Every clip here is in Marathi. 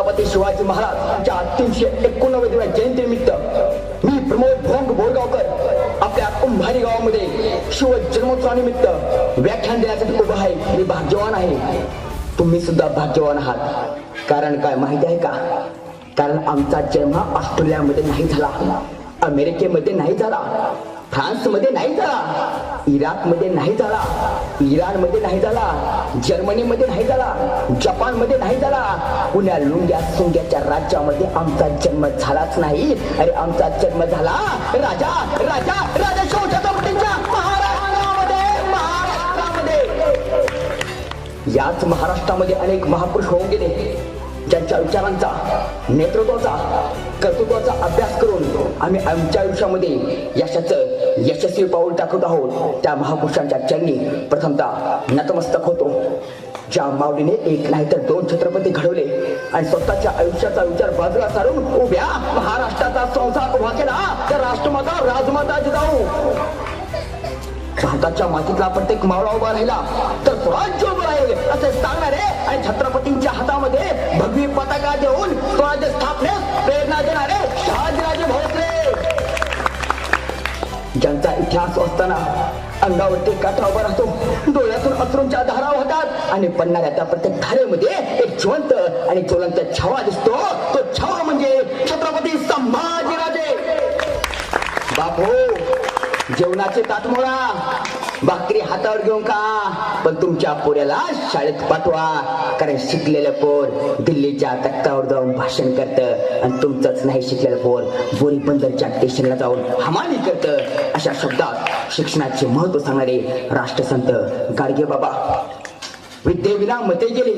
छत्रपती शिवाजी महाराज यांच्या 389व्या जयंतीनिमित्त मी प्रमोद भोंग बोरगावकर आपल्या कुंभारी गावामध्ये शिव जन्मोत्सवानिमित्त व्याख्यान देण्यासाठी उभा आहे. मी भाग्यवान आहे, तुम्ही सुद्धा भाग्यवान आहात. कारण काय माहिती आहे का? कारण आमचा जन्म ऑस्ट्रेलियामध्ये नाही झाला, अमेरिकेमध्ये नाही झाला, फ्रान्स मध्ये नाही झाला, इराक मध्ये नाही झाला, इराण मध्ये नाही झाला, जर्मनी मध्ये नाही झाला, जपान मध्ये नाही झाला, पुण्या लुंग्या सुंग्याच्या राज्यामध्ये आमचा जन्म झालाच नाही. अरे आमचा जन्म झाला राजा राजा राजा शिव छत्रपतींच्या महाराष्ट्रामध्ये. याच महाराष्ट्रामध्ये अनेक महापुरुष होऊन गेले, ज्यांच्या विचारांचा, नेतृत्वाचा, कर्तृत्वाचा अभ्यास करून आम्ही आमच्या आयुष्यामध्ये यशाचं यशस्वी पाऊल टाकत आहोत. त्या महापुरुषांच्या चरणी प्रथमतः नतमस्तक होतो. ज्या माऊलीने एक नाही तर 2 छत्रपती घडवले आणि स्वतःच्या आयुष्याचा विचार बाजूला सारून उभ्या महाराष्ट्राचा संसार उभा केला, तर राष्ट्रमाता राजमाता जिजाऊ. भारताच्या मातीतला प्रत्येक मावळा उभा राहिला तर स्वराज्य उभं राहील असे सांगणारे आणि छत्रपतींच्या हातामध्ये भगवी पताका देऊन स्वराज्य स्थापनेस प्रेरणा देणारे शहाजीराजे भोसले, ज्यांचा इतिहास असताना अंगावरती काटा उभा राहतो, डोळ्यातून अश्रूंच्या धारा वाहतात आणि पडणाऱ्या त्या प्रत्येक धारेमध्ये एक जिवंत आणि ज्वलंत छावा दिसतो. तो छावा म्हणजे छत्रपती संभाजीराजे. बापू, जेवणाचे ताट मोडा, भाकरी हातावर घेऊन का, पण तुमच्या पोऱ्याला शाळेत पाठवा. कारण शिकलेलं पोर दिल्लीच्या तख्तावर जाऊन भाषण करतं आणि तुमचंच नाही शिकलेलं पोर बोरी बंदरच्या स्टेशनला जाऊन हमाली करतं. अशा शब्दात शिक्षणाचे महत्व सांगणारे राष्ट्रसंत गाडगे बाबा. विद्येविना मते गेले,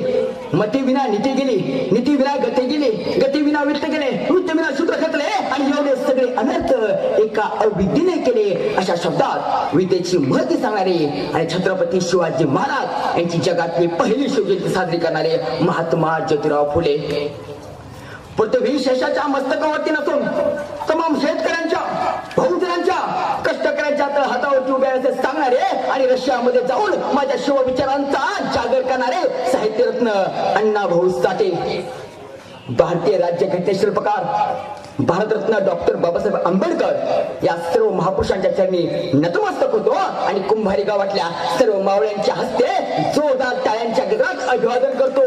मते विना नीती गेली, नीती विना गते गेले, गती विना वित्त गेले, वृत्त विना सूत्र खतले आणि एवढे सगळे अनर्थ एका अविद्येने केले. अशा शब्दात विद्येची महती सांगणारे आणि छत्रपती शिवाजी महाराज यांची जगातली पहिली शिवजयंती साजरी करणारे महात्मा ज्योतिराव फुले. पृथ्वी शेषाच्या मस्तकावरती नसून तमाम शेतकऱ्यांच्या, बहुजनांच्या, कष्टकऱ्यांच्या हातावरती उभे असे सांगणारे आणि रशियामध्ये जाऊन माझ्या शिवविचारांचा जागर करणारे साहित्यरत्न अण्णाभाऊ साठे. भारतीय राज्यघटने शिल्पकार भारतरत्न डॉक्टर बाबासाहेब आंबेडकर या सर्व महापुरुषांच्या चरणी नतमस्तक होतो आणि कुंभारी गावातल्या सर्व मावळ्यांच्या हस्ते जोरदार टाळ्यांच्या गजरात अभिवादन करतो.